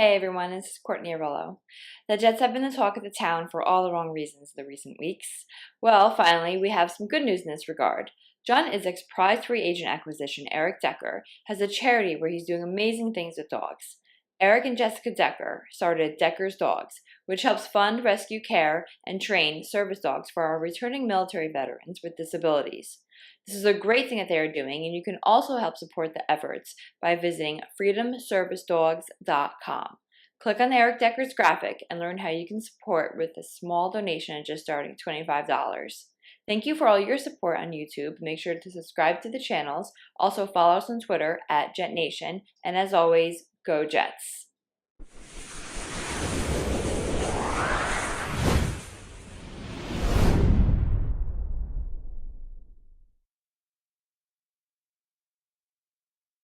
Hey everyone, this is Courtney Arillo. The Jets have been the talk of the town for all the wrong reasons in the recent weeks. Well, finally, we have some good news in this regard. John Idzik's prize free agent acquisition, Eric Decker, has a charity where he's doing amazing things with dogs. Eric and Jessica Decker started Decker's Dogs, which helps fund, rescue, care, and train service dogs for our returning military veterans with disabilities. This is a great thing that they are doing, and you can also help support the efforts by visiting freedomservicedogs.com. Click on Eric Decker's graphic and learn how you can support with a small donation just starting $25. Thank you for all your support on YouTube. Make sure to subscribe to the channels. Also follow us on Twitter at JetNation. And as always, go Jets.